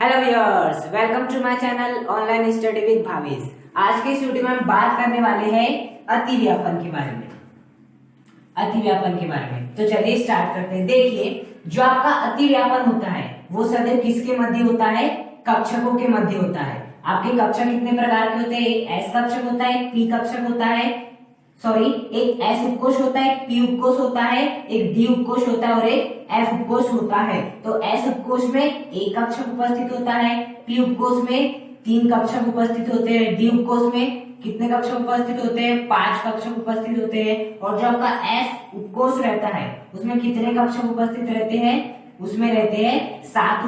Hello viewers, welcome to my channel online study with Bhavesh. आज के इस वीडियो में हम बात करने वाले हैं अतिव्यापन के बारे में। अतिव्यापन के बारे में तो चलिए स्टार्ट करते हैं। देखिए, जो आपका अतिव्यापन होता है वो सदैव किसके मध्य होता है? कक्षकों के मध्य होता है। आपके कक्षक कितने प्रकार के होते हैं? एक एस कक्षक होता है, पी कक्षक होता है, एक एस उपकोष होता है, पी उपकोष होता है, एक डी उपकोष होता है और एक एफ उपकोष होता है। तो एस उपकोष में एक कक्षक उपस्थित होता है, पी उपकोष में 3 कक्षक उपस्थित होते हैं, डी उपकोष में कितने कक्षक उपस्थित होते हैं? 5 कक्षक उपस्थित होते हैं। और जो आपका एफ उपकोष रहता है उसमें कितने कक्षक उपस्थित रहते हैं? उसमें रहते हैं 7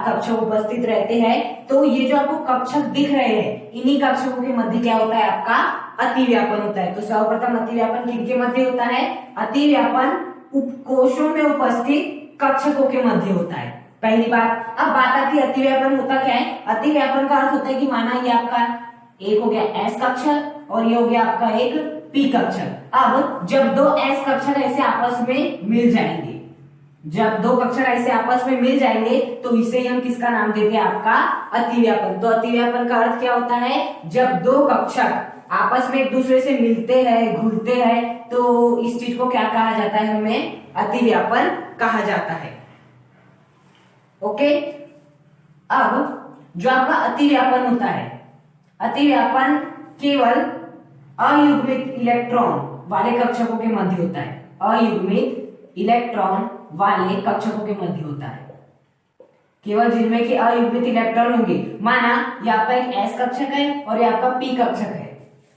कक्षक उपस्थित रहते हैं। तो ये जो आपको कक्षक दिख रहे हैं, इन्हीं कक्षकों के मध्य क्या होता है? आपका अतिव्यापन होता है। तो सर्वप्रथम अतिव्यापन किनके मध्य होता है? अतिव्यापन उपकोषों में उपस्थित कक्षकों के मध्य होता है। पहली बात। अब बात आती है अतिव्यापन होता क्या है? अतिव्यापन का अर्थ होता है कि माना ये आपका एक हो गया एस कक्षक और ये हो गया आपका एक पी कक्षक। अब जब 2 एस कक्षक ऐसे आपस में मिल जाएंगे, जब 2 कक्षक ऐसे आपस में मिल जाएंगे तो इसे हम किसका नाम देते हैं? आपका अतिव्यापन। तो अतिव्यापन का अर्थ क्या होता है? जब 2 कक्षक आपस में एक दूसरे से मिलते हैं, घुलते हैं, तो इस चीज को क्या कहा जाता है? हमें अतिव्यापन कहा जाता है। ओके। अब जो आपका अतिव्यापन होता है, अतिव्यापन केवल अयुग्मित इलेक्ट्रॉन वाले कक्षकों के मध्य होता है। अयुग्मित इलेक्ट्रॉन वाले कक्षकों के मध्य होता है, केवल जिनमें कि अयुग्मित इलेक्ट्रॉन होंगे। माना ये आपका एक एस कक्षक है और ये आपका पी कक्षक है।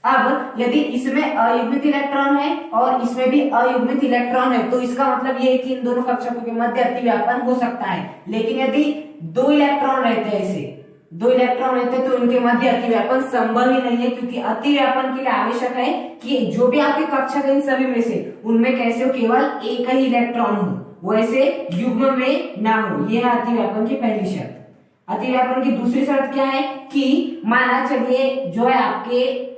अब यदि इसमें अयुग्मित इलेक्ट्रॉन है और इसमें भी अयुग्मित इलेक्ट्रॉन है तो इसका मतलब ये है कि इन दोनों कक्षकों के मध्य अतिव्यापन हो सकता है। लेकिन यदि 2 इलेक्ट्रॉन रहते हैं, ऐसे 2 इलेक्ट्रॉन रहते हैं तो इनके मध्य अतिव्यापन संभव ही नहीं है, क्योंकि अतिव्यापन के लिए आवश्यक है कि जो भी आपके कक्षक है इन सभी में से उनमें कैसे हो? केवल एक ही इलेक्ट्रॉन हो, वो ऐसे युग्म में ना हो। यह है अतिव्यापन की पहली शर्त। अतिव्यापन की दूसरी शर्त क्या है? कि माना चलिए जो है आपके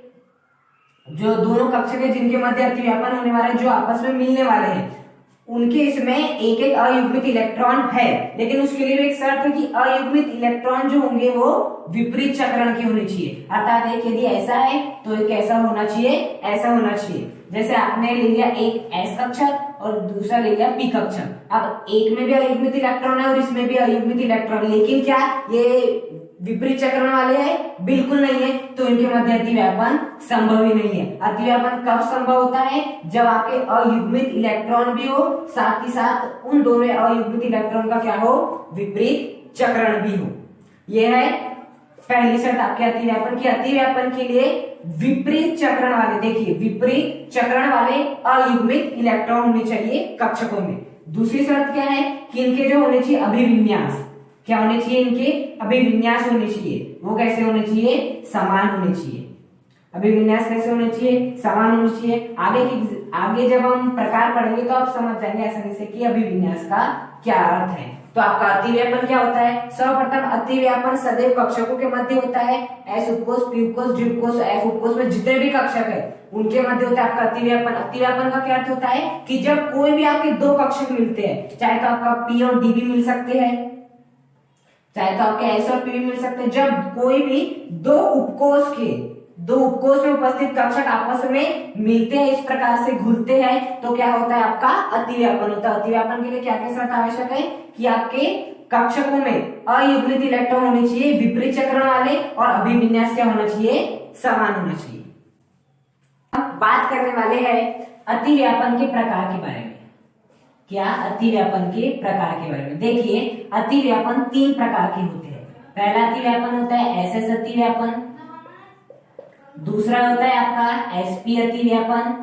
जो दोनों कक्षक है जिनके मध्य अतिव्यापन होने वाला है, जो आपस में मिलने वाले हैं, उनके इसमें एक एक अयुग्मित इलेक्ट्रॉन है। लेकिन उसके लिए एक शर्त है कि अयुग्मित इलेक्ट्रॉन जो होंगे वो विपरीत चक्रण के होने चाहिए। अर्थात एक यदि ऐसा है तो एक ऐसा होना चाहिए, ऐसा होना चाहिए। जैसे आपने ले लिया एक एस कक्षक और दूसरा ले लिया पी कक्षक। अब एक में भी अयुग्मित इलेक्ट्रॉन है और इसमें भी अयुग्मित इलेक्ट्रॉन, लेकिन क्या ये विपरीत चक्रण वाले हैं? बिल्कुल नहीं है। तो इनके मध्य अतिव्यापन संभव ही नहीं है। अतिव्यापन कब संभव होता है? जब आपके अयुग्मित इलेक्ट्रॉन भी हो, साथ ही साथ उन दोनों अयुग्मित इलेक्ट्रॉन का क्या हो? विपरीत चक्रण भी हो। यह है पहली शर्त आपके अतिव्यापन की। अतिव्यापन के लिए विपरीत चक्रण वाले, देखिए विपरीत चक्रण वाले अयुग्मित इलेक्ट्रॉन होने चाहिए कक्षकों में। दूसरी शर्त क्या है? कि इनके जो होने चाहिए अभिविन्यास, क्या होने चाहिए? इनके अभिविन्यास होने चाहिए। वो कैसे होने चाहिए? समान होने चाहिए। अभिविन्यास कैसे होने चाहिए? समान होने चाहिए। आगे जब हम प्रकार पढ़ेंगे तो आप समझ जाएंगे आसानी से कि अभिविन्यास का क्या अर्थ है। तो आपका अतिव्यापन क्या होता है? सर्वप्रथम अतिव्यापन सदैव कक्षकों के मध्य होता है। एस उपकोष, पी उपकोष, डी उपकोष, एफ उपकोष में जितने भी कक्षक है उनके मध्य होता है आपका अतिव्यापन। अतिव्यापन का क्या अर्थ होता है? कि जब कोई भी आपके 2 कक्षक मिलते हैं, चाहे तो आपका पी और डी भी मिल सकते हैं, चाहे तो आपके एस और पी मिल सकते हैं, जब कोई भी 2 उपकोष में उपस्थित कक्षक आपस में मिलते हैं, इस प्रकार से घुलते हैं, तो क्या होता है? आपका अतिव्यापन होता है। अतिव्यापन के लिए क्या क्या शर्त आवश्यक है? कि आपके कक्षकों में अयुग्मित इलेक्ट्रॉन होने चाहिए, विपरीत चक्रण वाले, और अभिविन्यास क्या होना चाहिए? समान होना चाहिए। अब बात करने वाले हैं अतिव्यापन के प्रकार के बारे में। क्या? अतिव्यापन के प्रकार के बारे में। देखिए, अतिव्यापन 3 प्रकार के होते हैं। पहला अतिव्यापन होता है एसएस अतिव्यापन, दूसरा होता है आपका एसपी अतिव्यापन,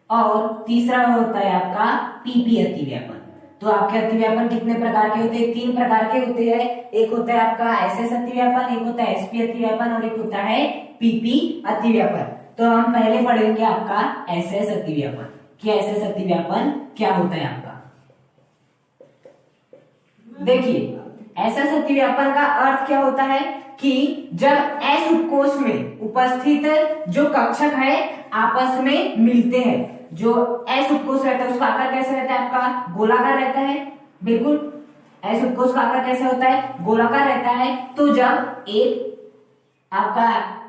और तीसरा होता है आपका पीपी अतिव्यापन। तो आपके अतिव्यापन कितने प्रकार के होते हैं? 3 प्रकार के होते हैं। एक होता है आपका एसएस अतिव्यापन, एक होता है एसपी अतिव्यापन और एक होता है पीपी अतिव्यापन। तो हम पहले पढ़ेंगे आपका एसएस अतिव्यापन। क्या एसएस अतिव्यापन क्या होता है आपका? देखिए, एसएस अतिव्यापन का अर्थ क्या होता है? कि जब एस उपकोष में उपस्थित जो कक्षक है आपस में मिलते हैं, जो एस उपकोष रहता है उसका आकार कैसे रहता है? आपका गोलाकार रहता है, बिल्कुल। एस उपकोष का आकार कैसे होता है, गोलाकार रहता है। तो जब एक आपका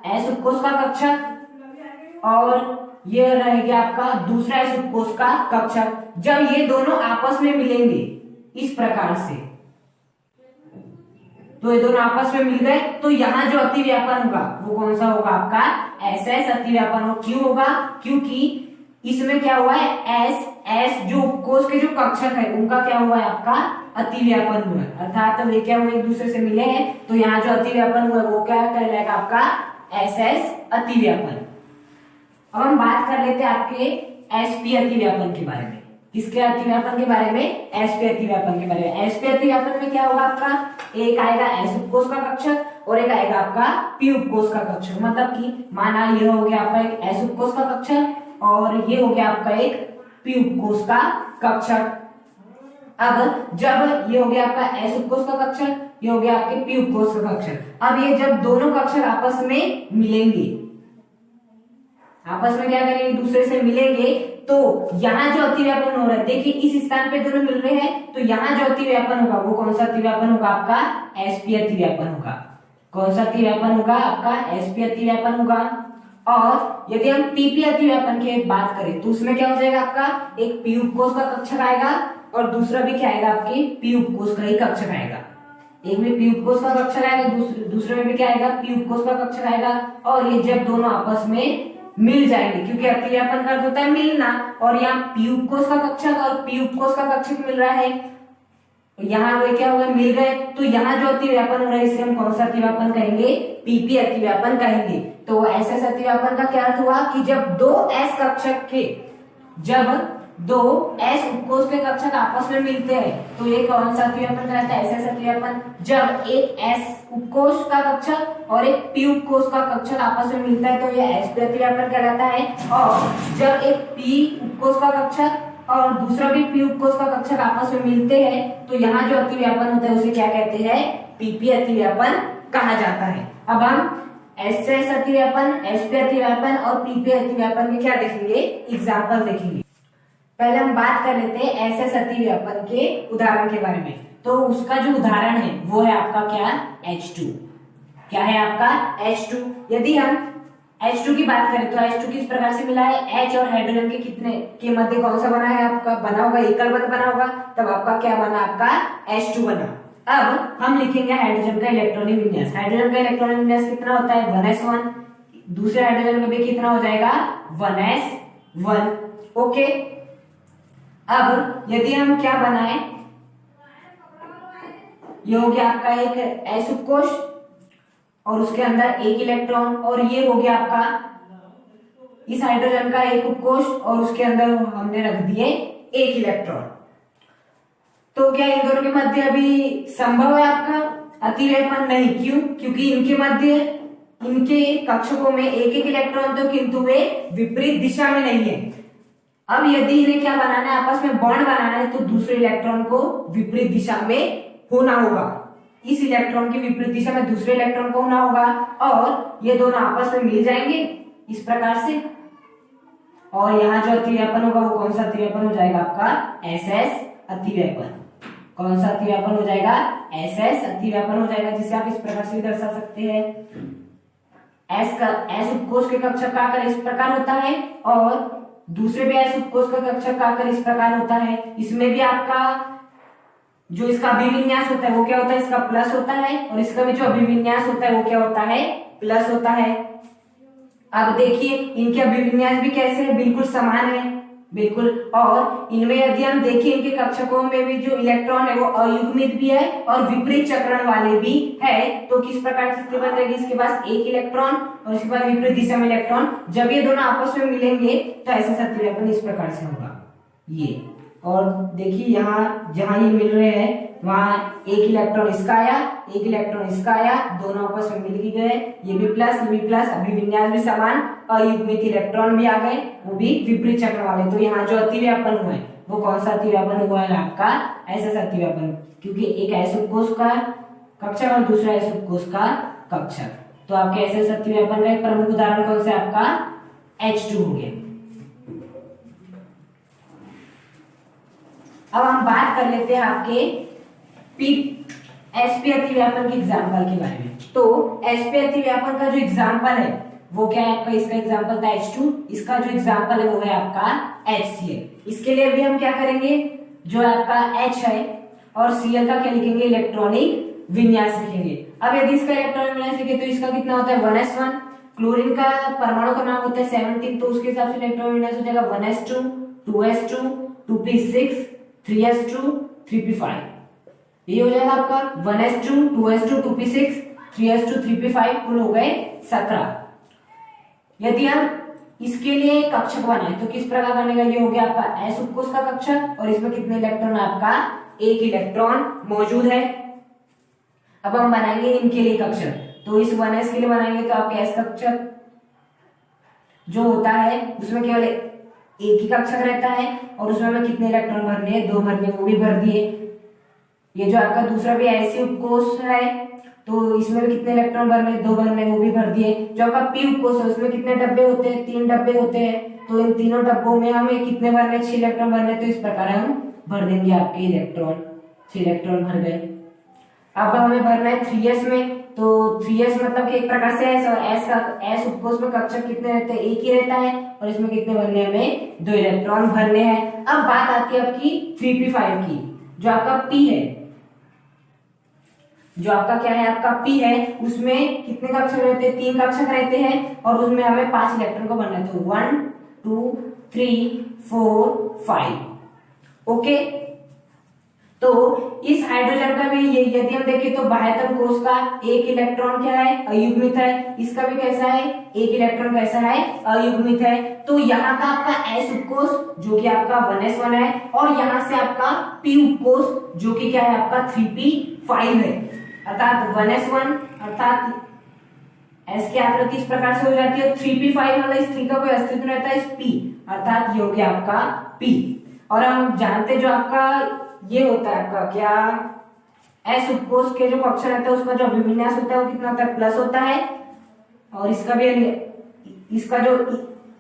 एस उपकोष का कक्षक और ये रहेगा आपका दूसरा एस उपकोष का कक्षक, जब ये दोनों आपस में मिलेंगे इस प्रकार से, तो ये दोनों आपस में मिल गए, तो यहाँ जो अतिव्यापन होगा वो कौन सा होगा, आपका एस एस अतिव्यापन हो। क्यों होगा, क्योंकि इसमें क्या हुआ है, एस एस जो उपकोष के जो कक्षक है उनका क्या हुआ है, आपका अतिव्यापन हुआ है, अर्थात तो ये क्या हुआ, एक दूसरे से मिले हैं, तो यहाँ जो अतिव्यापन हुआ है वो क्या कहलाएगा, आपका एस एस अतिव्यापन। अब हम बात कर लेते हैं आपके एसपी अतिव्यापन के बारे में। किसके अतिव्यापन के बारे में, एसपी अतिव्यापन के बारे में। एसपी अतिव्यापन में क्या होगा, आपका एक आएगा एस उपकोष का कक्षक और एक आएगा आपका पी उपकोष का कक्षक। मतलब कि माना ये हो गया आपका एक एस उपकोष का कक्षक और ये हो गया आपका एक पी उपकोष का कक्षक। अब जब ये हो गया आपका एस उपकोष का कक्षक, ये हो गया आपके पी उपकोष का कक्षक। अब ये जब दोनों कक्षक आपस में मिलेंगे, आपस में क्या करेंगे, एक दूसरे से मिलेंगे, तो यहाँ जो अतिव्यापन हो रहा है, देखिए इस स्थान पे दोनों मिल रहे हैं, तो यहाँ जो अतिव्यापन होगा वो कौन सा अतिव्यापन होगा, आपका एसपी अतिव्यापन होगा। कौन सा अतिव्यापन होगा, आपका एसपी अतिव्यापन होगा। और यदि हम पीपी अतिव्यापन की बात करें तो उसमें क्या हो जाएगा, आपका एक पी उपकोष का कक्षक आएगा और दूसरा भी क्या आएगा, आपकी पी उपकोष का ही कक्षक आएगा। एक में पी उपकोष का कक्षक आएगा, दूसरे में भी क्या आएगा, पी उपकोष का कक्षक आएगा। और ये जब दोनों आपस में मिल जाएंगे, क्योंकि अतिव्यापन का अर्थ होता है मिलना, और यहाँ पी उपकोष का कक्षक और पी उपकोष का कक्षक मिल रहा है, यहाँ वो क्या होगा, मिल गए, तो यहाँ जो अतिव्यापन हो रहा है इसे हम कौन सा अतिव्यापन कहेंगे, पीपी अतिव्यापन कहेंगे। तो एस एस अतिव्यापन का क्या अर्थ हुआ कि जब दो एस कक्षक के, जब दो एस उपकोष के कक्षक आपस में मिलते हैं तो ये कौन सा अतिव्यापन कहलाता है, एस एस अतिव्यापन। जब एक एस उपकोष का कक्षक और एक पी उपकोष का कक्षक आपस में मिलता है तो ये एसपी अतिव्यापन कहलाता है। और जब एक पी उपकोष का कक्षक और दूसरा भी पी उपकोष का कक्षक आपस में मिलते हैं तो यहाँ जो अतिव्यापन होता है उसे क्या कहते हैं, पीपी अतिव्यापन कहा जाता है। अब हम एस एस अतिव्यापन, एसपी अतिव्यापन और पीपी अतिव्यापन में क्या देखेंगे, एग्जाम्पल देखेंगे। पहले हम बात कर लेते हैं एस एस अतिव्यापन के उदाहरण के बारे में। तो उसका जो उदाहरण है वो है आपका क्या, H2। क्या है आपका H2। यदि हम H2 की बात करें तो H2 किस प्रकार से मिला है, H और हाइड्रोजन के कितने के मध्य कौन सा बना है, आपका बना होगा एकल बंध बना होगा, तब आपका क्या बना, आपका H2 बना। अब हम लिखेंगे हाइड्रोजन का इलेक्ट्रॉनिक विन्यास। हाइड्रोजन का इलेक्ट्रॉनिक विन्यास कितना होता है, 1s1। दूसरे हाइड्रोजन का भी कितना हो जाएगा, 1s1। ओके। अब यदि हम क्या बनाए, ये हो गया आपका एक एस उपकोष और उसके अंदर एक इलेक्ट्रॉन, और ये हो गया आपका इस हाइड्रोजन का एक उपकोष और उसके अंदर हमने रख दिए एक इलेक्ट्रॉन। तो क्या इन दोनों के मध्य अभी संभव है आपका अतिव्यापन, नहीं। क्यों, क्योंकि इनके मध्य, इनके कक्षकों में एक एक इलेक्ट्रॉन तो, किंतु वे विपरीत दिशा में नहीं है। अब यदि इन्हें क्या बनाना है, आपस में बॉन्ड बनाना है, तो दूसरे इलेक्ट्रॉन को विपरीत दिशा में होना होगा। इस इलेक्ट्रॉन की विपरीत दिशा में दूसरे इलेक्ट्रॉन को होना होगा और ये दोनों आपस में मिल जाएंगे इस प्रकार से, और यहाँ जो अतिव्यापन होगा वो कौन सा अतिव्यापन हो जाएगा, आपका एस एस अतिव्यापन। कौन सा अतिव्यापन हो जाएगा, एस एस अतिव्यापन हो जाएगा, जिसे आप इस प्रकार से भी दर्शा सकते हैं। एस उपकोष के कक्षक का आकार इस प्रकार होता है और दूसरे भी एस उपकोष का कक्षक का आकार इस प्रकार होता है। इसमें भी आपका जो इसका अभिविन्यास होता है वो क्या होता है, इसका प्लस होता है, और इसका भी जो अभिविन्यास होता है वो क्या होता है, प्लस होता है। अब देखिए इनके अभिविन्यास भी कैसे है, बिल्कुल समान है, बिल्कुल। और इनमें यदि हम देखें इनके कक्षकों में भी जो इलेक्ट्रॉन है वो अयुग्मित भी है और विपरीत चक्रण वाले भी है। तो किस प्रकार की स्थिति बन रहेगी, इसके पास एक इलेक्ट्रॉन और इसके पास विपरीत दिशा में इलेक्ट्रॉन, जब ये दोनों आपस में मिलेंगे तो ऐसा अतिव्यापन इस प्रकार से होगा ये। और देखिए यहाँ जहां ये मिल रहे हैं वहां एक इलेक्ट्रॉन इसका आया, एक इलेक्ट्रॉन इसका आया, दोनों आपस में मिल गए, ये भी प्लस, अभिविन्यास भी समान, अयुग्मित इलेक्ट्रॉन भी आ गए, वो भी विपरीत चक्र वाले। तो यहाँ जो अतिव्यापन हुआ है वो कौन सा अतिव्यापन हुआ है, आपका ऐसा अतिव्यापन, क्योंकि एक एस उपकोष का कक्षक और दूसरा एस उपकोष का कक्षक। तो आपके ऐसे अतिव्यापन का एक प्रमुख उदाहरण कौन सा, आपका H2 हो गया। अब हम बात कर लेते हैं आपके पी sp अतिव्यापन के एग्जांपल के बारे में। तो sp अतिव्यापन का जो एग्जांपल है वो क्या है आपका, इसका एग्जांपल था H2, इसका जो एग्जांपल है वो है आपका HCl। इसके लिए भी हम क्या करेंगे, जो आपका H है और Cl का क्या लिखेंगे, इलेक्ट्रॉनिक विन्यास लिखेंगे। अब यदि इसका इलेक्ट्रॉनिक विन्यास लिखे तो इसका कितना होता है 1s1, क्लोरीन का परमाणु का नाम होता है 17, तो उसके हिसाब से इलेक्ट्रॉनिक विन्यास हो जाएगा 1s2 2s2 2p6 3s2 3p5। ये हो जाएगा आपका 1s2 2s2 2p6 3s2 3p5, कुल हो गए 17। यदि हम इसके लिए कक्षक बनाए तो किस प्रकार बनेगा, ये हो गया आपका s उपकोष का कक्षक और इसमें कितने इलेक्ट्रॉन, आपका एक इलेक्ट्रॉन मौजूद है। अब हम बनाएंगे इनके लिए कक्षक, तो इस 1s के लिए बनाएंगे तो आपके s कक्षक जो होता है उसमें केवल एक ही कक्षक रहता है और उसमें हमें कितने इलेक्ट्रॉन भरने हैं, 2 भरने, वो भी भर दिए। ये जो आपका दूसरा भी ऐसे उपकोष है तो इसमें भी कितने इलेक्ट्रॉन भरने, 2 भरने, वो भी भर दिए। जो आपका पी उपकोष है उसमें कितने डब्बे होते हैं, 3 डब्बे होते हैं, तो इन तीनों डब्बों में हमें कितने भरने, 6 इलेक्ट्रॉन भरने, तो इस प्रकार हम भर देंगे आपके इलेक्ट्रॉन, 6 इलेक्ट्रॉन भर गए। अब हमें भरना है 3s में, तो 3s मतलब कि एक प्रकार से s, और s का s उपकोष में कक्षक कितने रहते हैं, एक ही रहता है और इसमें कितने भरने हैं, हमें 2 इलेक्ट्रॉन भरने हैं। अब बात आती है आपकी 3p5 की, जो आपका p है, जो आपका क्या है, आपका p है, उसमें कितने कक्षक रहते हैं, 3 कक्षक रहते हैं और उसमें हमें 5 इलेक्ट्रॉन को भरना है, तो 1 2 3 4 5। ओके, तो इस हाइड्रोजन का भी यदि हम देखें तो बाह्यतम कोश का एक इलेक्ट्रॉन क्या है, अयुग्मित है, इसका भी कैसा है, एक इलेक्ट्रॉन कैसा है, अयुग्मित है। तो यहाँ का आपका s उपकोष जो कि आपका 1s1 है और यहाँ से आपका p उपकोष जो कि क्या है, आपका 3p5 है, अर्थात 1s1 अर्थात s की आकृति इस प्रकार से हो जाती है, 3p5 वाला इस 3 का कोई अस्तित्व रहता है, इस p अर्थात ये हो गया आपका p। और हम जानते जो आपका ये होता है आपका क्या, s उपकोष के जो कक्षक रहता है उसका जो अभिविन्यास होता है वो कितना होता है, प्लस होता है, और इसका भी इसका जो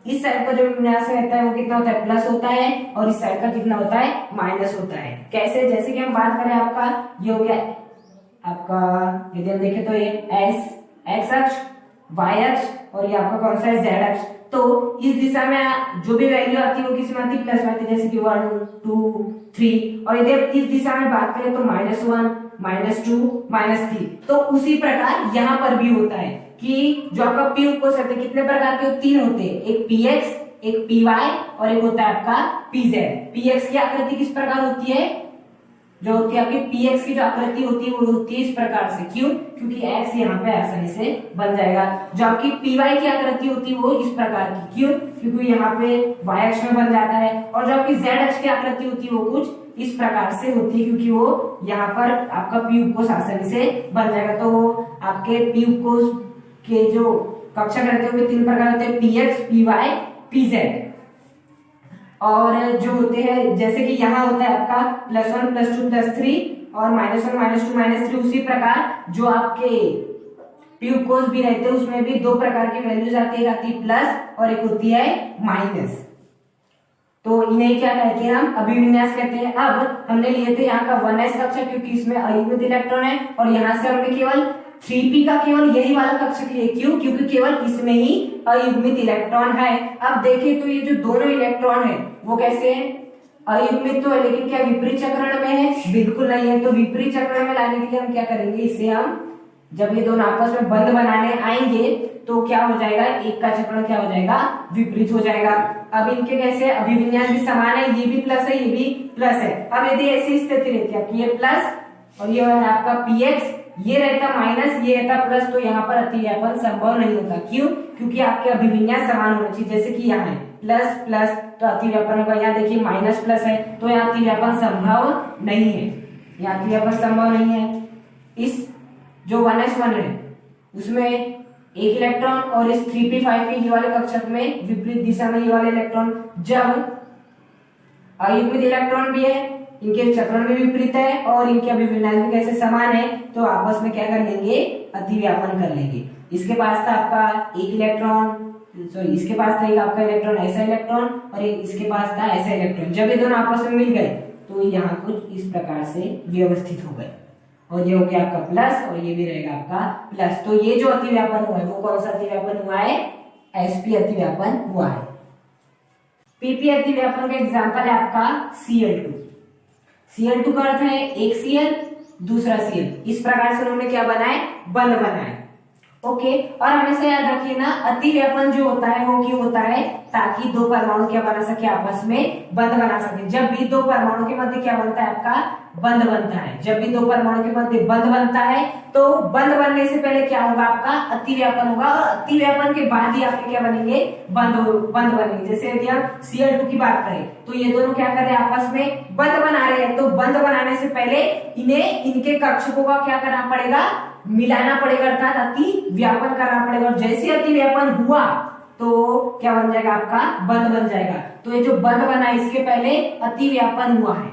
इस साइड का जो विन्यास रहता है वो कितना होता है, प्लस होता है, और इस साइड का कितना होता है, माइनस होता है। कैसे, जैसे कि हम बात करें आपका ये हो गया आपका, यदि हम देखें तो ये एक्स अक्ष, वाई अक्ष और ये आपका कौन सा है, जेड अक्ष। तो इस दिशा में जो भी वैल्यू आती है वो किस में आती है, प्लस में आती है, जैसे कि 1 2 3। और यदि इस दिशा में बात करें तो -1 -2 -3। तो उसी प्रकार यहाँ पर भी होता है कि जो आपका पी उपकोष है कितने प्रकार के, 3 होते हैं, एक px, एक py और एक होता है आपका pz। px की आकृति किस प्रकार होती है, जो होती है आपकी px की जो आकृति होती है वो होती है इस प्रकार से, क्यों, क्योंकि x यहाँ पे आसानी से बन जाएगा। जो आपकी py की आकृति होती है वो इस प्रकार की, क्यों, क्योंकि यहाँ पे y अक्ष में बन जाता है। और जो आपकी z अक्ष की आकृति होती है वो कुछ इस प्रकार से होती है, क्योंकि वो यहाँ पर आपका p उपकोष आसानी से बन जाएगा। तो आपके p उपकोष के जो कक्षक रहते हैं वो 3 प्रकार होते हैं, px py pz। और जो होते हैं जैसे कि यहाँ होता है आपका +1 +2 +3 और -1 -2 -3, उसी प्रकार जो आपके p उपकोष भी रहते हैं उसमें भी 2 प्रकार की वैल्यूज आती है, एक आती है प्लस और एक होती है माइनस। तो इन्हें क्या कहते हैं, हम अभिविन्यास कहते हैं। अब हमने लिए थे यहाँ का 1s कक्षक क्योंकि इसमें अयुग्मित इलेक्ट्रॉन है, और यहाँ से हमने केवल 3p का केवल यही वाला कक्षक लिए, क्यों, क्योंकि केवल इसमें ही अयुग्मित इलेक्ट्रॉन है। अब देखिए तो ये जो दोनों इलेक्ट्रॉन है वो कैसे है, अयुग्मित तो है लेकिन क्या विपरीत चक्रण में है, बिल्कुल नहीं है। तो विपरीत चक्रण में लाने के लिए हम क्या करेंगे, इसे हम जब ये दोनों आपस में बंध बनाने आएंगे तो क्या हो जाएगा, एक का चक्रण क्या हो जाएगा, विपरीत हो जाएगा। अब इनके कैसे अभिविन्यास भी समान है, ये भी प्लस है, ये भी प्लस है। अब यदि ऐसी स्थिति रहती है कि ये प्लस और ये आपका px, ये रहता माइनस, ये रहता प्लस, तो यहाँ पर अतिव्यापन संभव नहीं होता, क्यों, क्योंकि आपके अभिविन्यास समान होना चाहिए। जैसे कि यहाँ है प्लस प्लस तो अतिव्यापन होगा, यहाँ देखिए माइनस प्लस है तो यहाँ अतिव्यापन संभव नहीं है, यहाँ अतिव्यापन संभव नहीं है। इस जो 1s1 है उसमें एक इलेक्ट्रॉन और इस 3p5 के ये वाले कक्षक में विपरीत दिशा में ये वाले इलेक्ट्रॉन, जब अयुग्मित इलेक्ट्रॉन भी है, इनके चक्रण भी विपरीत है और इनके अभिविन्यास भी कैसे समान है, तो आपस में क्या कर लेंगे, अतिव्यापन कर लेंगे। इसके पास था आपका एक इलेक्ट्रॉन, सॉरी इसके पास था एक आपका इलेक्ट्रॉन, ऐसा इलेक्ट्रॉन, और इसके पास था ऐसा इलेक्ट्रॉन। जब ये दोनों आपस में मिल गए तो यहाँ कुछ इस प्रकार से व्यवस्थित हो गए। और ये हो गया आपका प्लस और ये भी रहेगा आपका प्लस। तो ये जो अतिव्यापन हुआ है वो कौन सा अतिव्यापन हुआ है? sp अतिव्यापन हुआ है। pp अतिव्यापन का एग्जांपल है आपका Cl2। Cl2 का अर्थ है एक Cl दूसरा Cl, इस प्रकार से उन्होंने क्या बनाए? बंध बनाए। ओके, और हमेशा याद रखिए ना, अतिव्यापन जो होता है वो क्यों होता है? ताकि दो परमाणु क्या बना सके? आपस में बंध बना सके। जब भी दो परमाणु के मध्य क्या बनता है? आपका बंध बनता है। जब भी दो परमाणु के मध्य बंध बनता है तो बंध बनने से पहले क्या होगा? आपका अतिव्यापन होगा, और अतिव्यापन के बाद ही आपके क्या बनेंगे? बंध बनेंगे। जैसे यदि हम Cl2 की बात करें तो ये दोनों क्या कर रहे हैं? आपस में बंध बना रहे हैं। तो बंध बनाने से पहले इन्हें इनके कक्षकों का क्या करना पड़ेगा? मिलाना पड़ेगा, अर्थात अति व्यापन करना पड़ेगा। और जैसे अति व्यापन हुआ तो क्या बन जाएगा? आपका बंध बन जाएगा। तो ये जो बंध बना इसके पहले अति व्यापन हुआ है,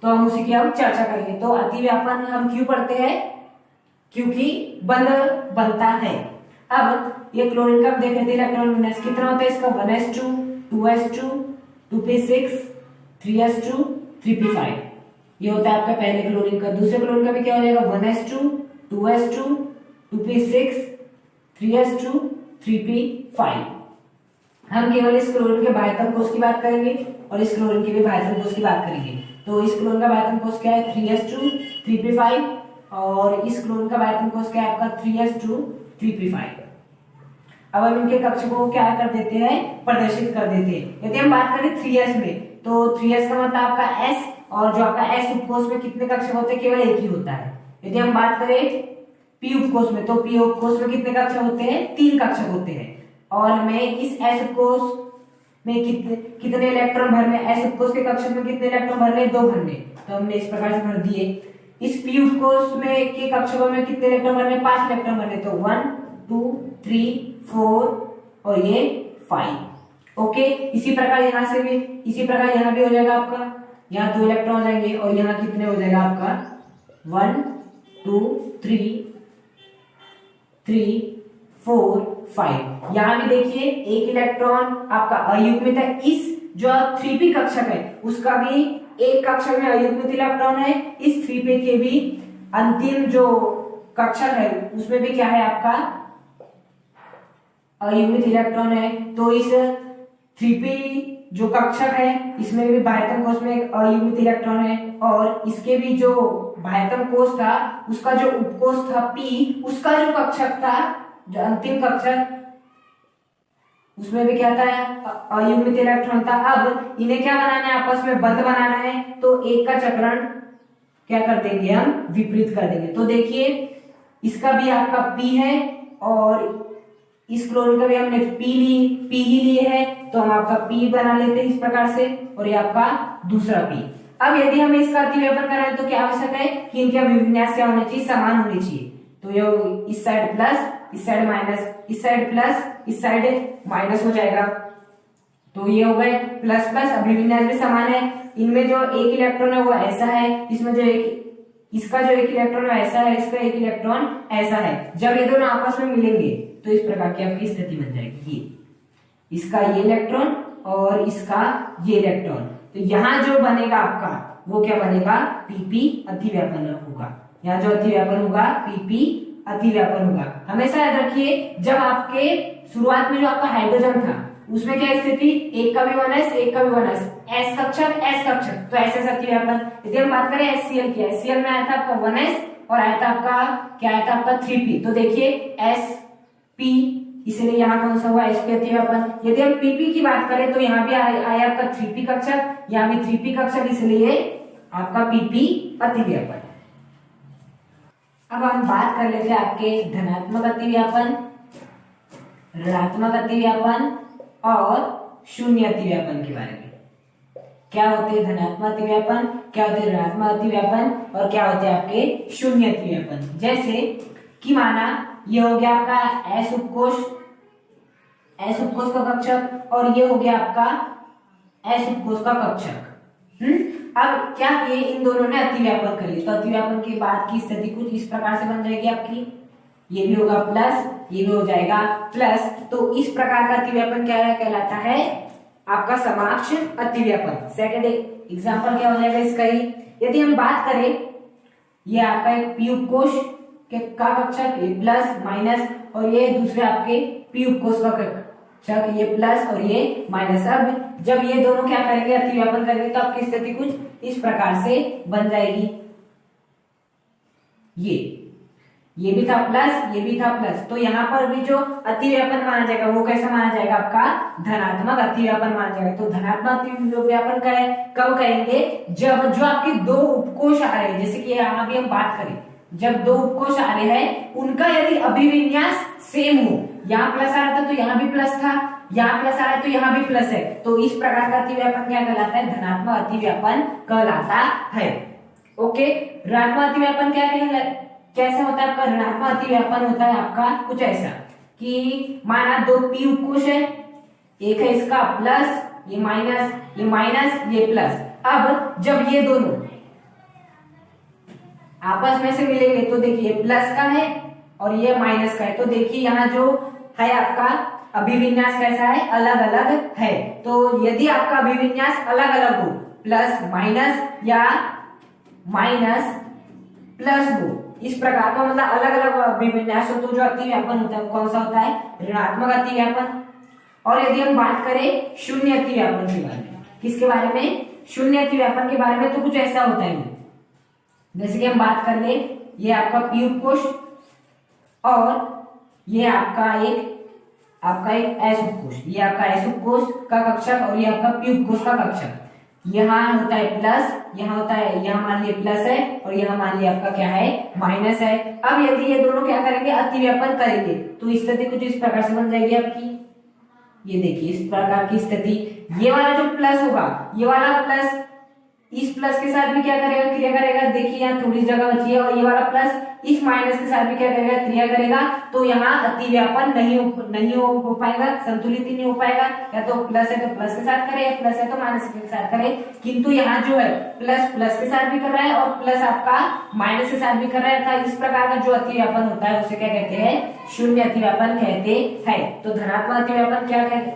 तो हम उसी की हम चर्चा करेंगे। तो अति व्यापन हम क्यों पढ़ते हैं? क्योंकि बंध बनता है। अब ये क्लोरीन का देख लेते हैं, इलेक्ट्रॉन विन्यास कितना होता है इसका? 1s2 2s2 2p6 3s2 3p5, ये होता है आपका पहले क्लोरीन का। दूसरे क्लोरीन का भी क्या हो जाएगा? 1s2 2s2 2p6 3s2 3p5। हम केवल इस क्लोरीन के बाह्यतम कोष की बात करेंगे और इस क्लोरीन के भी बाह्यतम कोष की बात करेंगे। तो इस क्लोरीन का बाह्यतम कोष क्या है? 3s2 3p5, और इस क्लोरीन का बाह्यतम कोष क्या है आपका? 3s2 3p5। अब हम इनके कक्षकों को क्या कर देते हैं? प्रदर्शित कर देते हैं। यदि हम बात करें 3s में, तो 3s का मतलब आपका s, और जो आपका s उपकोष में कितने कक्षक होते हैं? केवल एक ही होता है। यदि हम बात करें p उपकोष में, तो p उपकोष में कितने कक्षक होते हैं? 3 कक्षक होते हैं। और हमें इस s उपकोष में कितने इलेक्ट्रॉन भरने? s उपकोष के कक्षक में कितने इलेक्ट्रॉन भरने? 2 भरने। तो हमने इस प्रकार से भर दिए। इस p उपकोष में के कक्षकों में कितने इलेक्ट्रॉन भरने? 5 इलेक्ट्रॉन भरने। तो 1 2 3 4 और ये 5। ओके, इसी प्रकार यहाँ से भी, इसी प्रकार यहाँ भी हो जाएगा आपका। यहाँ 2 इलेक्ट्रॉन हो जाएंगे, और यहाँ कितने हो जाएगा आपका? 1 2 3 3 4 5। यहाँ भी देखिए एक इलेक्ट्रॉन आपका अयुग्मित है। इस जो 3p कक्षक है उसका भी एक कक्षक में अयुग्मित इलेक्ट्रॉन है। इस 3p के भी अंतिम जो कक्षक है उसमें भी क्या है? आपका अयुग्मित इलेक्ट्रॉन है। तो इस 3p जो कक्षक है इसमें भी बाह्यतम कोष में एक अयुग्मित इलेक्ट्रॉन है, और इसके भी जो बाह्यतम कोष था उसका जो उपकोष था p, उसका जो कक्षक था, जो अंतिम कक्षक, उसमें भी क्या था? अयुग्मित इलेक्ट्रॉन था। अब इन्हें क्या बनाना है? आपस में बंध बनाना है। तो एक का चक्रण क्या कर देंगे? हम विपरीत कर देंगे। तो देखिए इसका भी आपका p है, और इस क्लोरीन का भी हमने p ही लिए है, तो हम आपका p बना लेते हैं इस प्रकार से, और ये आपका दूसरा p। अब यदि हमें इसका अतिव्यापन करना है तो क्या आवश्यक है? कि इनके अभिविन्यास क्या होने चाहिए? समान होने चाहिए। तो ये इस साइड प्लस, इस साइड माइनस, इस साइड प्लस, इस साइड माइनस हो जाएगा। तो ये हो गए प्लस प्लस, अभिविन्यास भी समान है। इनमें जो एक इलेक्ट्रॉन है वो ऐसा है, इसमें जो इसका जो एक इलेक्ट्रॉन ऐसा है, इसका एक इलेक्ट्रॉन ऐसा है। जब ये दोनों आपस में मिलेंगे तो इस प्रकार की आपकी स्थिति बन जाएगी। ये इसका ये इलेक्ट्रॉन और इसका ये इलेक्ट्रॉन, तो यहाँ जो बनेगा आपका वो क्या बनेगा? pp अतिव्यापन होगा। यहाँ जो अतिव्यापन होगा pp अतिव्यापन होगा। हमेशा याद रखिए, जब आपके शुरुआत में जो आपका हाइड्रोजन था उसमें क्या स्थिति? एक का भी 1s, एक का भी 1s, s कक्षक s कक्षक, तो ऐसे अतिव्यापन। यदि हम बात करें HCl की, HCl में आया था आपका 1s और आया था आपका क्या? आया था आपका 3p। तो देखिए sp, इसलिए यहाँ कौन सा हुआ? sp अतिव्यापन। यदि हम pp की बात करें तो यहाँ भी आया आपका 3p कक्षक, यहाँ भी 3p कक्षक, इसलिए आपका pp अतिव्यापन। अब हम बात कर लेते हैं आपके धनात्मक अतिव्यापन, ऋणात्मक अतिव्यापन और शून्य अतिव्यापन के बारे में। क्या होते हैं धनात्मक अतिव्यापन, क्या होते हैं ऋणात्मक अतिव्यापन, और क्या होते हैं आपके शून्य अतिव्यापन। जैसे कि माना ये हो गया आपका S उपकोष का कक्षक, और ये हो गया आपका S उपकोष का कक्षक। अब क्या किए? इन दोनों ने अतिव्यापन कर लिया। तो अतिव्यापन के बाद की स्थिति कुछ इस प्रकार से बन जाएगी आपकी। ये भी होगा प्लस, ये भी हो जाएगा प्लस। तो इस प्रकार का अतिव्यापन क्या कहलाता है? आपका समाक्ष अतिव्यापन। सेकंड एग्जांपल क्या हो जाएगा इसका ही? यदि हम बात करें ये आपका एक पी उपकोष के का कक्षक, ये प्लस माइनस, और ये दूसरे आपके पी उपकोष का कक्षक, ये प्लस और ये माइनस। अब जब ये दोनों क्या करेंगे, अतिव्यापन करेंगे, तो आपकी स्थिति कुछ इस प्रकार से बन जाएगी। ये भी था प्लस, ये भी था प्लस, तो यहाँ पर भी जो अतिव्यापन माना जाएगा वो कैसा माना जाएगा, आपका धनात्मक अतिव्यापन माना जाएगा। तो धनात्मक अतिव्यापन का है कब कहेंगे, जब जो आपके दो उपकोष आ रहे हैं, जैसे कि यहाँ भी हम बात करें, जब दो उपकोष आ रहे हैं उनका यदि अभिविन्यास सेम हो, यहाँ प्लस आ रहा था तो यहाँ भी प्लस था, यहाँ प्लस आ रहा है तो यहाँ भी प्लस है, तो इस प्रकार का अतिव्यापन क्या कहलाता है, धनात्मक अतिव्यापन कहलाता है। ओके, ऋणात्मक अतिव्यापन क्या कहलाता, कैसा होता है आपका, ऋणात्मक अतिव्यापन होता है आपका कुछ ऐसा कि माना दो पी उपकोष है, एक है इसका प्लस, ये माइनस, ये प्लस। अब जब ये दोनों आपस में से मिलेंगे तो देखिए प्लस का है और ये माइनस का है, तो देखिए यहाँ जो है आपका अभिविन्यास कैसा है, अलग अलग है। तो यदि आपका अभिविन्यास अलग अलग हो, प्लस माइनस या माइनस प्लस हो, इस प्रकार का मतलब अलग अलग अभिविन्यास हो, तो जो अतिव्यापन होता है वो कौन सा होता है, ऋणात्मक अतिव्यापन। और यदि हम बात करें शून्य अतिव्यापन के बारे में, किसके बारे में, शून्य अतिव्यापन के बारे में, तो कुछ ऐसा होता है, जैसे कि हम बात कर ले, ये आपका पी उपकोष और ये आपका एक एस उपकोष, ये आपका एस उपकोष का कक्षक और ये आपका पी उपकोष का कक्षक। यहाँ होता है प्लस, यहाँ होता है, यहाँ मान लिया प्लस है और यहाँ मान लिया आपका क्या है, माइनस है। अब यदि ये दोनों क्या करेंगे, अतिव्यापन करेंगे, तो स्थिति कुछ इस प्रकार से बन जाएगी आपकी। ये देखिए इस प्रकार की स्थिति, ये वाला जो प्लस होगा, ये वाला प्लस इस प्लस के साथ भी क्या करेगा, क्रिया करेगा। देखिए यहाँ थोड़ी जगह बची है, और ये वाला प्लस इस माइनस के साथ भी क्या करेगा, क्रिया करेगा। तो यहाँ अतिव्यापन नहीं हो पाएगा, संतुलित ही नहीं हो पाएगा। या तो प्लस है तो प्लस के साथ करे, प्लस है तो माइनस के साथ करे। किंतु यहाँ जो है प्लस प्लस के साथ भी कर रहा है और प्लस आपका माइनस के साथ भी कर रहा है। था इस प्रकार का जो अतिव्यापन होता है उसे क्या कहते हैं, शून्य अतिव्यापन कहते हैं। तो धनात्मक अतिव्यापन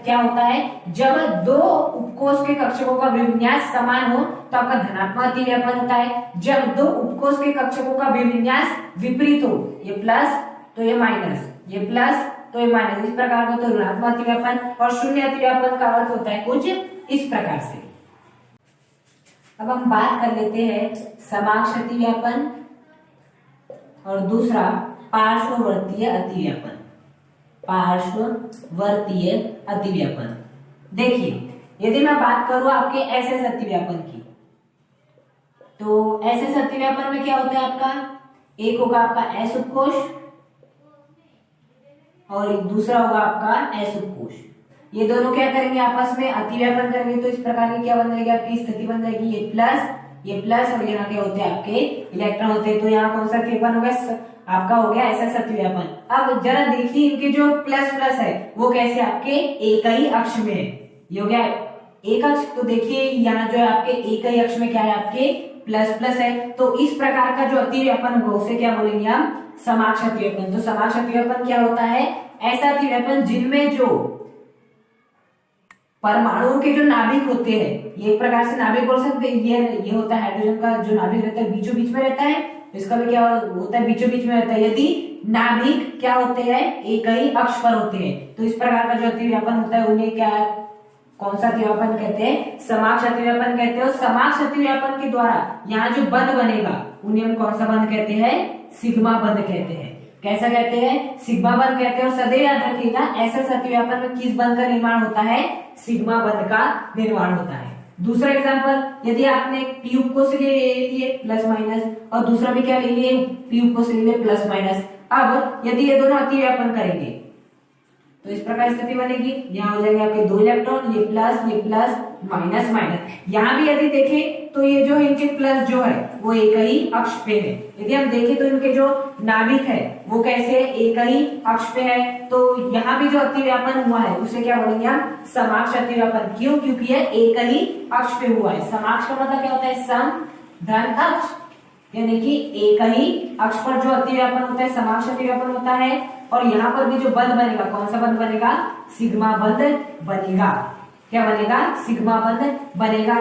क्या होता है, जब दो उपकोष के कक्षकों का अभिविन्यास समान हो तो आपका धनात्मक अतिव्यापन होता है। जब दो उपकोष के कक्षकों का अभिविन्यास विपरीत हो, ये प्लस तो ये माइनस, ये प्लस तो ये माइनस, इस प्रकार का तो ऋणात्मक अतिव्यापन। और शून्य अतिव्यापन का अर्थ होता है कुछ इस प्रकार से। अब हम बात कर लेते हैं समाक्ष अतिव्यापन और दूसरा पार्श्ववर्तीय अतिव्यापन। पार्श्ववर्तीय अतिव्यापन, देखिए यदि मैं बात करूं आपके एसएस अतिव्यापन की, तो एसएस अतिव्यापन में क्या होता है आपका, एक होगा आपका एस उपकोष और दूसरा होगा आपका एस उपकोष। ये दोनों क्या करेंगे, आपस में अतिव्यापन करेंगे। तो इस प्रकार की क्या बन जाएगी, आपकी स्थिति बन जाएगी, ये प्लस और यहाँ क्या होते हैं, आपके इलेक्ट्रॉन होते हैं। तो यहाँ कौन सा अतिव्यापन हो गया, आपका हो गया एसएस अतिव्यापन। अब जरा देखिए इनके जो प्लस प्लस है वो कैसे आपके एक ही अक्ष में है। ये हो गया एक अक्ष, तो देखिए यहाँ जो है आपके एक ही अक्ष में क्या है, आपके प्लस प्लस है। तो इस प्रकार का जो अतिव्यापन होगा उसे क्या बोलेंगे हम, समाक्ष अतिव्यापन। तो समाक्ष अतिव्यापन क्या होता है, ऐसा अतिव्यापन जिनमें जो परमाणुओं के जो नाभिक होते हैं, ये एक प्रकार से नाभिक बोल सकते हैं। ये होता है हाइड्रोजन का जो नाभिक रहता है बीचों बीच में रहता है, इसका भी क्या होता है, बीचों बीच में रहता है। यदि नाभिक क्या होते हैं, एक ही अक्ष पर होते हैं, तो इस प्रकार का जो अतिव्यापन होता है उन्हें क्या, कौन सा अतिव्यापन कहते हैं, समाक्ष अतिव्यापन कहते हैं। और समाक्ष अतिव्यापन के द्वारा यहाँ जो बंध बनेगा उन्हें हम कौन सा बंध कहते हैं, सिग्मा बंध कहते हैं। कैसा कहते हैं, सिग्मा बंध कहते हैं। और सदैव याद रखिएगा एसएस अतिव्यापन में किस बंध का निर्माण होता है, सिग्मा बंध का निर्माण होता है। दूसरा एग्जांपल, यदि आपने पी उपकोष ले लिए प्लस माइनस और दूसरा भी क्या ले लिए, पी उपकोष ले लिए प्लस माइनस। अब यदि ये दोनों अतिव्यापन करेंगे तो इस प्रकार स्थिति बनेगी, यहाँ हो जाएंगे आपके दो इलेक्ट्रॉन, ये प्लस माइनस माइनस। यहाँ भी यदि देखें तो ये जो इनके प्लस जो है वो एक ही अक्ष पे है। यदि हम देखें तो इनके जो नाभिक है वो कैसे एक ही अक्ष पे है। तो यहाँ भी जो अतिव्यापन हुआ है उसे क्या बोलेंगे हम, समाक्ष अतिव्यापन। क्यों, क्योंकि यह एक ही अक्ष पे हुआ है। समाक्ष का मतलब क्या होता है, सम धन अक्ष, यानी कि एक ही अक्ष पर जो अतिव्यापन होता है समाक्ष अतिव्यापन होता है। और यहाँ पर भी जो बंध बनेगा, कौन सा बंध बनेगा, सिग्मा बंध बनेगा। क्या बनेगा, सिग्मा बंध बनेगा।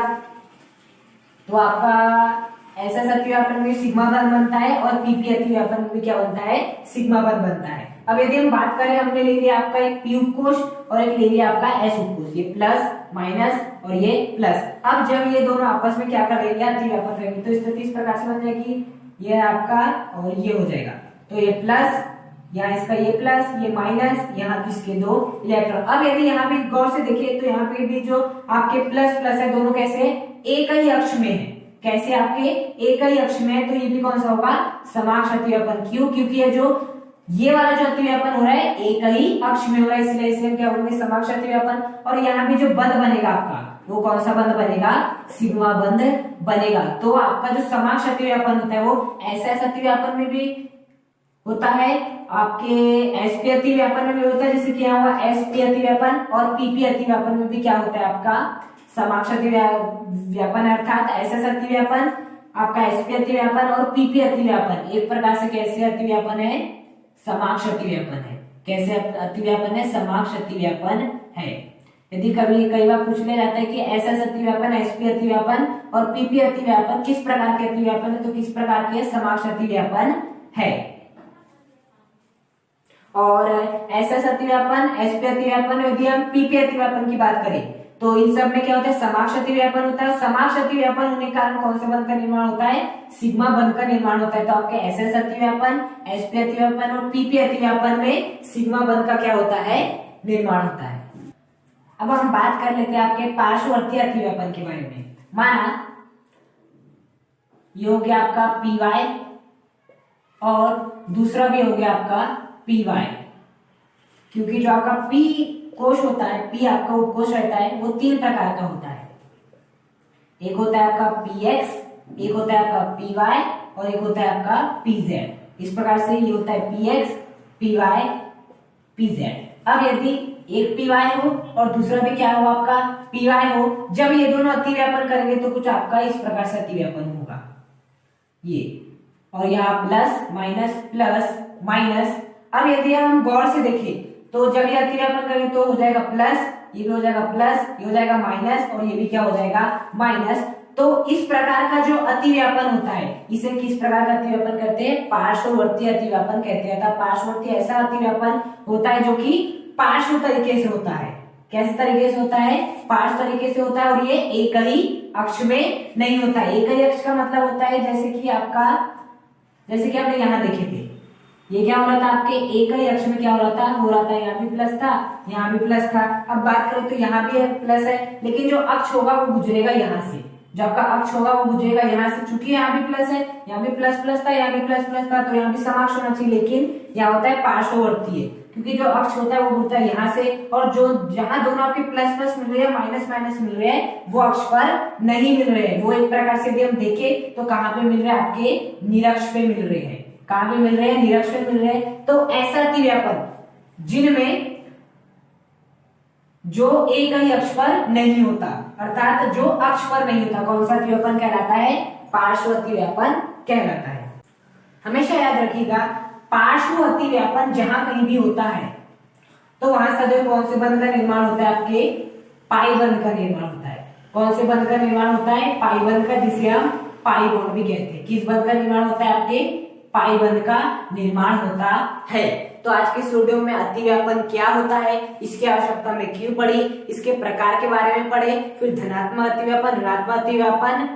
तो आपका एसएस अतिव्यापन में सिग्मा बंध बनता है और पीपी अतिव्यापन में भी क्या बनता है, सिग्मा बंध बनता है। अब यदि हम बात करें, हमने ले लिया आपका एक पी उपकोष और एक ले लिया आपका एस उपकोष, ये प्लस माइनस और ये प्लस। अब जब ये दोनों आपस में क्या कर लेंगे, अतिव्यापन करेंगे, तो स्थिति इस प्रकार से बन जाएगी, ये आपका और ये हो जाएगा, तो ये प्लस, यहाँ इसका ये प्लस, ये माइनस, यहाँ किसके दो इलेक्ट्रॉन। अब यदि यहाँ भी गौर से देखिए तो यहाँ पे भी जो आपके प्लस प्लस है दोनों कैसे एक ही अक्ष में है, कैसे आपके एक ही अक्ष में है, तो ये भी कौन सा होगा, समाक्ष अतिव्यापन। क्यों, क्योंकि ये जो ये वाला जो अतिव्यापन हो रहा है एक ही अक्ष में हो रहा है, इसलिए इसे क्या बोलेंगे, समाक्ष अतिव्यापन। और यहाँ भी जो बंध बनेगा आपका, वो कौन सा बंध बनेगा, सिग्मा बंध बनेगा। तो आपका जो समाक्ष अतिव्यापन होता है वो एसएस अतिव्यापन में भी होता है, आपके एसपी अतिव्यापन में भी होता है, जैसे कि यहाँ हुआ एसपी अतिव्यापन, और पीपी अतिव्यापन में भी क्या होता है आपका समाक्ष अतिव्यापन, अर्थात एसएस अतिव्यापन, आपका एसपी अतिव्यापन और पीपी अतिव्यापन एक प्रकार से कैसे अतिव्यापन है, समाक्ष अतिव्यापन है। कैसे अतिव्यापन है, समाक्ष अतिव्यापन है। यदि कभी कई बार पूछ लिया जाता है कि एसएस अतिव्यापन, एसपी अतिव्यापन और पीपी अतिव्यापन किस प्रकार के अतिव्यापन है, तो किस प्रकार के समाक्ष अतिव्यापन है। और एसएस अतिव्यापन, एसपी अतिव्यापन, यदि हम पीपी अतिव्यापन की बात करें तो इन सब में क्या होता है, समाक्ष अतिव्यापन होता है। समाक्ष अतिव्यापन होने के कारण कौन से बंध का निर्माण होता है, सिग्मा बंध का निर्माण होता है। तो आपके एसएस अतिव्यापन, एसपी अतिव्यापन और पीपी अतिव्यापन में सिग्मा बंध का क्या होता है, निर्माण होता है। अब हम बात कर लेते हैं आपके पार्श्ववर्ती अतिव्यापन के बारे में। माना ये हो गया आपका पी वाई और दूसरा भी हो गया आपका पी वाई, क्योंकि जो आपका पी कोश होता है, पी आपका उपकोष रहता है, वो तीन प्रकार का होता है। एक होता है आपका पी एक्स, एक होता है आपका पी वाई और एक होता है आपका पी जेड। इस प्रकार से ये होता है P X, P Y, P Z. अब यदि एक पी वाई हो और दूसरा भी क्या हो आपका पी वाई हो, जब ये दोनों अतिव्यापन करेंगे तो कुछ आपका इस प्रकार से अतिव्यापन होगा, ये, और यहाँ प्लस माइनस प्लस माइनस। अब यदि हम गौर से देखें तो जब ये अतिव्यापन करेंगे तो हो जाएगा प्लस, ये भी हो जाएगा प्लस, ये हो जाएगा माइनस और ये भी क्या हो जाएगा माइनस। तो इस प्रकार का जो अतिव्यापन होता है, इसे किस प्रकार का अतिव्यापन कहते हैं, पार्श्ववर्ती अतिव्यापन कहते हैं। पार्श्ववर्ती ऐसा अतिव्यापन होता है जो कि पार्श्व तरीके से होता है। कैसे तरीके से होता है, पार्श्व तरीके से होता है, और ये एक ही अक्ष में नहीं होता है। एक ही अक्ष का मतलब होता है जैसे कि आपका, जैसे कि आपने यहाँ देखे थे, ये क्या हो रहा था आपके एक ही अक्ष में क्या हो रहा था, यहाँ भी प्लस था, यहाँ भी प्लस था। अब बात करें तो यहाँ भी प्लस है, लेकिन जो अक्ष होगा वो गुजरेगा यहाँ से, जो आपका अक्ष होगा वो गुजरेगा यहाँ से। चूंकि यहाँ भी प्लस है, यहाँ भी प्लस प्लस था, यहाँ भी प्लस प्लस था, तो यहाँ भी समाक्ष होना चाहिए, लेकिन यहाँ होता है पार्श्ववर्ती है, क्योंकि जो अक्ष होता है वो घूमता है यहाँ से, और जो जहां दोनों आपके प्लस प्लस मिल रहे हैं, माइनस माइनस मिल रहे हैं, वो अक्ष पर नहीं मिल रहे हैं। वो एक प्रकार से यदि हम देखें तो कहाँ पे मिल रहे हैं, आपके निरक्ष पे मिल रहे हैं। कहाँ पे मिल रहे हैं, निरक्ष पे मिल रहे हैं। तो ऐसा अतिव्यापन जिनमें जो एक ही अक्ष पर नहीं होता, अर्थात जो अक्ष पर नहीं होता, कौन सा अतिव्यापन कहलाता है, पार्श्व अतिव्यापन कहलाता है। हमेशा याद रखिएगा, पार्श्व अतिव्यापन जहां कहीं भी होता है तो वहां सदैव कौन से बंध का निर्माण होता है, आपके पाई बंध का निर्माण होता है। कौन से बंध का निर्माण होता है, पाई बंध का, जिसे हम पाई बॉन्ड भी कहते हैं। किस बंध का निर्माण होता है, आपके पाई बंध का निर्माण होता है। तो आज के इस वीडियो में अतिव्यापन क्या होता है, इसकी आवश्यकता में क्यों पड़ी, इसके प्रकार के बारे में पढ़े, फिर धनात्मक अतिव्यापन, ऋणात्मक अतिव्यापन,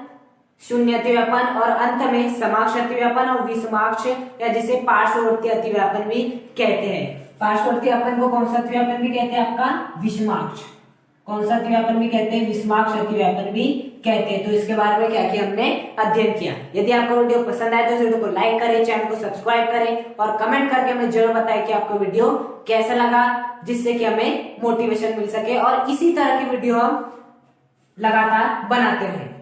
शून्य अतिव्यापन, और अंत में समाक्ष अतिव्यापन और विषमाक्ष या जिसे पार्श्ववर्ती अतिव्यापन भी कहते हैं। पार्श्ववर्ती अतिव्यापन को कौन सा अतिव्यापन भी कहते हैं, आपका विषमाक्ष। कौन सा अतिव्यापन भी कहते हैं, विषमाक्ष अतिव्यापन भी कहते हैं। तो इसके बारे में क्या किया हमने, अध्ययन किया। यदि आपको वीडियो पसंद आए तो इस वीडियो को लाइक करें, चैनल को सब्सक्राइब करें और कमेंट करके हमें जरूर बताएं कि आपको वीडियो कैसा लगा, जिससे कि हमें मोटिवेशन मिल सके और इसी तरह की वीडियो हम लगातार बनाते रहें।